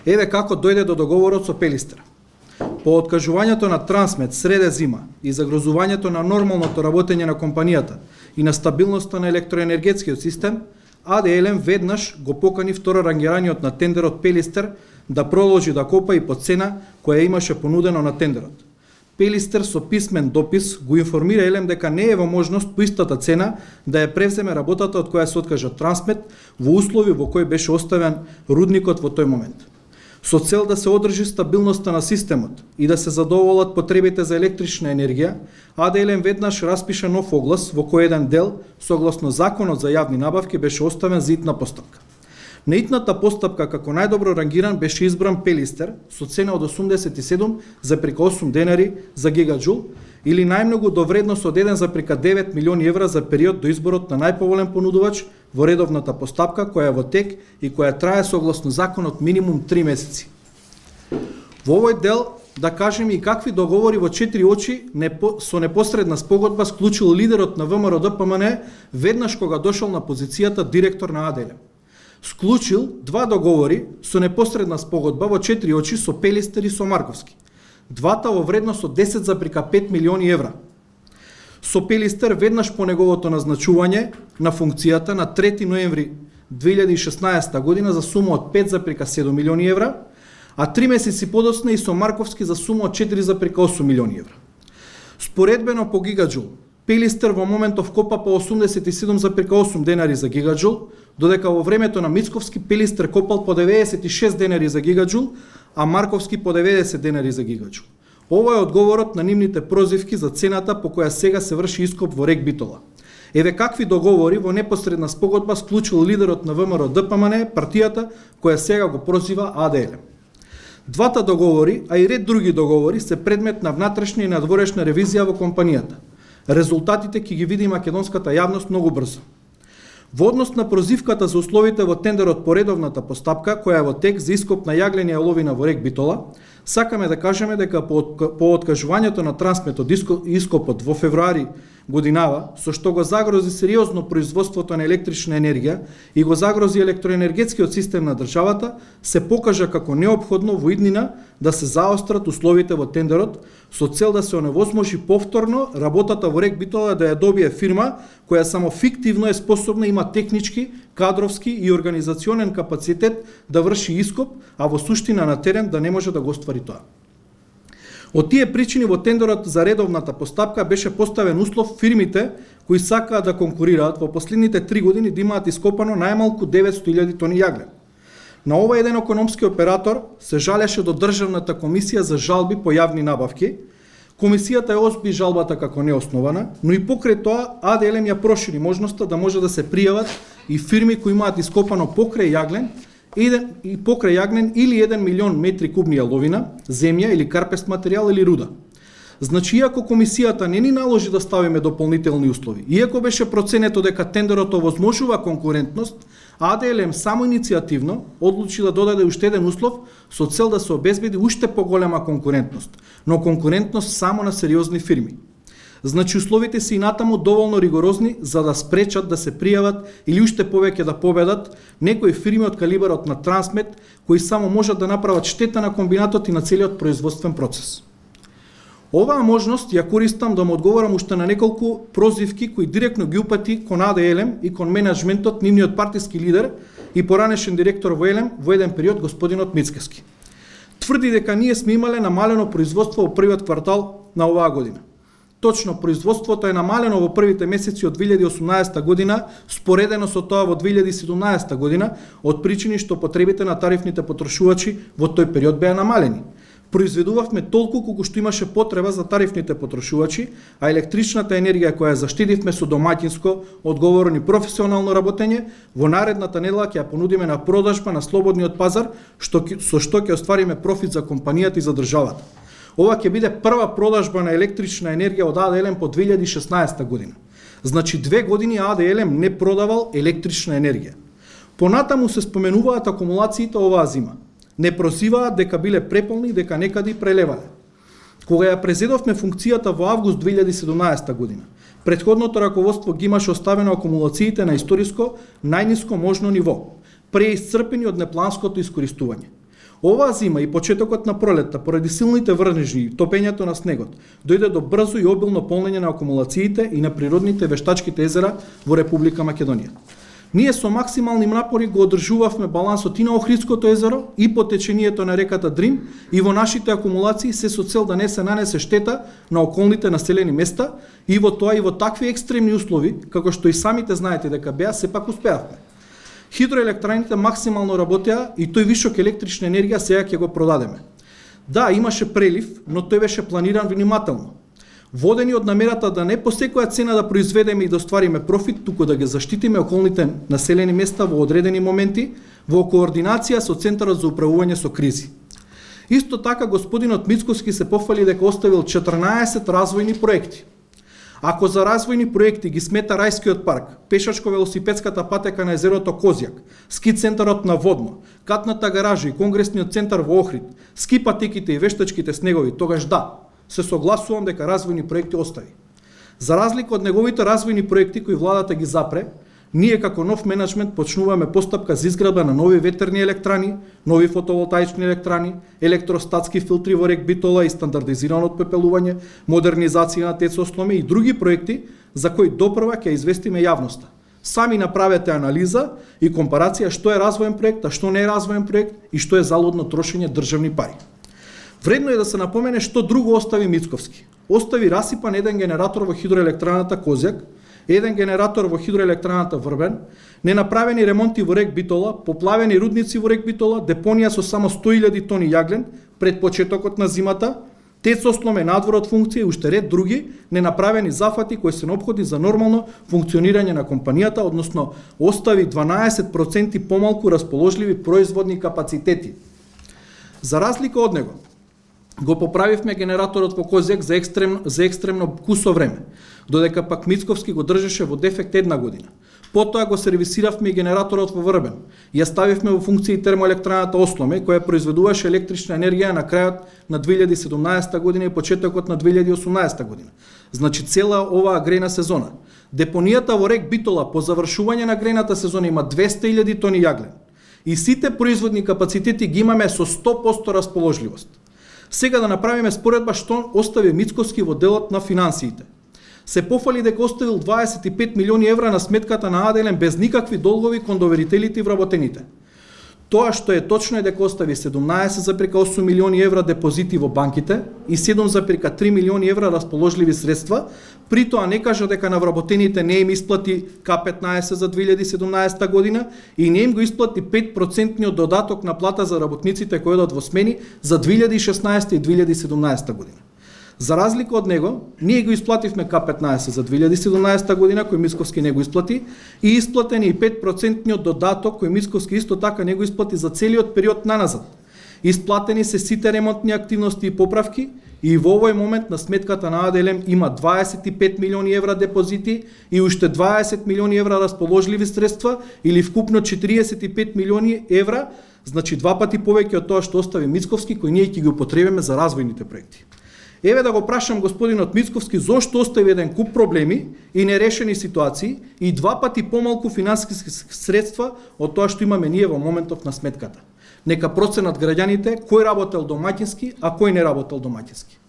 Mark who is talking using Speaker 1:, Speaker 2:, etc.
Speaker 1: Еве како дојде до договорот со Пелистер. По откажувањето на Трансмет среде зима и загрозувањето на нормалното работење на компанијата и на стабилноста на електроенергетскиот систем, АД веднаш го покани второрангираниот на тендерот Пелистер да продолжи да копа и по цена која имаше понудено на тендерот. Пелистер со писмен допис го информира Елем дека не е во можност по истата цена да ја превземе работата од која се откажа Трансмет во услови во кои беше оставен рудникот во тој момент. Со цел да се одржи стабилноста на системот и да се задоволат потребите за електрична енергија, АД веднаш распиша нов оглас во кој еден дел, согласно Законот за јавни набавки, беше оставен за итна постапка. На итната постапка како најдобро рангиран беше избран Пелистер со цена од 87,8 денари за гигаджул или најмногу до вредност од 1,9 милиони евра за период до изборот на најповолен понудувач во редовната постапка која е во тек и која трае согласно законот минимум 3 месеци. Во овој дел да кажеме и какви договори во 4 очи со непосредна спогодба склучил лидерот на ВМРО-ДПМН веднаш кога дошол на позицијата директор на АД. Склучил 2 договори со непосредна спогодба во 4 очи со Пелистер и со Марковски. Двата во вредност од 10,5 милиони евра. Со Пелистер веднаш по неговото назначување на функцијата на 3 ноември 2016 година за сума од 5,7 милиони евра, а 3 месеци подоцна и со Марковски за сума од 4,8 милиони евра. Споредбено по гигаджул, Пелистер во моментов копа по 87,8 денари за гигаджул, додека во времето на Мицковски Пелистер копал по 96 денари за гигаджул, а Марковски по 90 денари за гигаджул. Ова е одговорот на нивните прозивки за цената по која сега се врши ископ во РЕК Битола. Еве какви договори во непосредна спогодба склучил лидерот на ВМРО-ДПМН, партијата која сега го прозива АД. Двата договори, а и ред други договори, се предмет на внатрешна и надворешна ревизија во компанијата. Резултатите ќе ги види македонската јавност многу брзо. Во однос на прозивката за условите во тендерот по редовната постапка, која е во тек за ископ на јаглени јаловина во РЕК Битола, сакаме да кажеме дека по откажувањето на Трансмет од ископот во февруари годинава, со што го загрози сериозно производството на електрична енергија и го загрози електроенергетскиот систем на државата, се покажа како неопходно во иднина да се заострат условите во тендерот со цел да се оневозможи повторно работата во РЕК Битола да ја добие фирма која само фиктивно е способна, има технички, кадровски и организационен капацитет да врши ископ, а во суштина на терен да не може да го оствари тоа. Од тие причини во тендерот за редовната постапка беше поставен услов фирмите кои сакаат да конкурираат во последните 3 години да имаат ископано најмалку 900.000 тони јаглен. На ова еден економски оператор се жалеше до Државната комисија за жалби по јавни набавки. Комисијата ја одби жалбата како неоснована, но и покрај тоа АД ја прошири можноста да може да се пријават и фирми кои имаат ископано покрај јаглен или 1 милион метри кубни јаловина, земја или карпест материјал или руда. Значи, иако комисијата не ни наложи да ставиме дополнителни услови, иако беше проценето дека тендерот овозможува конкурентност, АД само иницијативно одлучи да додаде уште еден услов со цел да се обезбеди уште поголема конкурентност, но конкурентност само на сериозни фирми. Значи, условите се и натаму доволно ригорозни за да спречат да се пријават или уште повеќе да победат некои фирми од калибарот на Трансмет, кои само можат да направат штета на комбинатот и на целиот производствен процес. Оваа можност ја користам да му одговорам уште на неколку прозивки кои директно ги упати кон АД и кон менеджментот, нивниот партиски лидер и поранешен директор во ЕЛЕМ во еден период господинот Мицкевски. Тврди дека ние сме имале намалено производство во првиот квартал на оваа година. Точно, производството е намалено во првите месеци од 2018 година, споредено со тоа во 2017 година, од причини што потребите на тарифните потрошувачи во тој период беа намалени. Произведувавме толку колку што имаше потреба за тарифните потрошувачи, а електричната енергија која заштедивме со домаќинско, одговорно и професионално работење, во наредната недела ќе ја понудиме на продажба на слободниот пазар, со што ќе оствариме профит за компанијата и за државата. Ова ќе биде прва продажба на електрична енергија од АД по 2016 година. Значи 2 години АД не продавал електрична енергија. Понатаму се споменуваат акумулациите оваа зима. Не прозиваат дека биле преполни и дека некаде и прелевале. Кога ја презедовме функцијата во август 2017 година, претходното раководство ги имаше оставено акумулациите на историско најниско можно ниво, преисцрпени од непланското искористување. Оваа зима и почетокот на пролетта, поради силните врнежи и топењето на снегот, дојде до брзо и обилно полнење на акумулациите и на природните вештачките езера во Република Македонија. Ние со максимални напори го одржувавме балансот и на Охридското езеро и по течението на реката Дрин и во нашите акумулации се со цел да не се нанесе штета на околните населени места и во тоа и во такви екстремни услови, како што и самите знаете дека беа, сепак успеавме. Хидроелектраните максимално работеа и тој вишок електрична енергија сега ќе го продадеме. Да, имаше прелив, но тој беше планиран внимателно. Водени од намерата да не по секоја цена да произведеме и да оствариме профит, туку да ги заштитиме околните населени места во одредени моменти, во координација со Центарот за управување со кризи. Исто така, господинот Мицковски се пофали дека оставил 14 развојни проекти. Ако за развојни проекти ги смета Рајскиот парк, пешачко-велосипедската патека на езерото Козјак, ски центарот на Водно, катната гаража и конгресниот центар во Охрид, ски патеките и вештачките снегови, тогаш да, се согласувам дека развојни проекти остави. За разлика од неговите развојни проекти кои владата ги запре, ние како нов менеджмент почнуваме постапка за изградба на нови ветерни електрани, нови фотоволтаични електрани, електростатски филтри во рек Битола и стандардизирано отпепелување, модернизација на ТЕЦ Осломе и други проекти за кои допрва ќе известиме јавноста. Сами направете анализа и компарација што е развоен проект, а што не е развоен проект и што е залудно трошење државни пари. Вредно е да се напомене што друго остави Мицковски. Остави расипан еден генератор во хидроелектраната Козјак, еден генератор во хидроелектраната Врбен, ненаправени ремонти во рек Битола, поплавени рудници во рек Битола, депонија со само 100.000 тони јаглен пред почетокот на зимата, ТЕЦ Осломе надвор од функција и уште ред други ненаправени зафати кои се неопходни за нормално функционирање на компанијата, односно остави 12% помалку расположливи производни капацитети. За разлика од него, го поправивме генераторот во Козјак за екстремно кусо време, додека пак Мицковски го држеше во дефект една година. Потоа го сервисиравме и генераторот во Врбен. Ја ставивме во функција и термоелектраната Осломе, која произведуваше електрична енергија на крајот на 2017 година и почетокот на 2018 година. Значи цела оваа грејна сезона. Депонијата во рек Битола по завршување на грејната сезона има 200.000 тони јаглен. И сите производни капацитети ги имаме со 100% расположливост. Сега да направиме споредба што остави Мицковски во делот на финансиите. Се пофали дека оставил 25 милиони евра на сметката на АДЛМ без никакви долгови кон доверителите и вработените. Тоа што е точно е дека остави 17,8 милиони евра депозити во банките и 7,3 милиони евра расположливи средства, при тоа не кажа дека на вработените не им исплати К15 за 2017 година и не им го исплати 5% додаток на плата за работниците кои одат во смени за 2016 и 2017 година. За разлика од него, ние го исплативме К15 за 2017 година, кој Мицковски не го исплати, и исплатен и 5% додаток кој Мицковски исто така не го исплати за целиот период наназад. Исплатени се сите ремонтни активности и поправки и во овој момент на сметката на АДЛМ има 25 милиони евра депозити и уште 20 милиони евра расположливи средства или вкупно 45 милиони евра, значи два пати повеќе од тоа што остави Мицковски, кој ние ќе ги употребиме за развојните проекти. Еве да го прашам господинот Мицковски зошто остави еден куп проблеми и нерешени ситуации и два пати помалку финансиски средства од тоа што имаме ние во моментов на сметката. Нека проценат граѓаните кој работел домаќински, а кој не работел домаќински.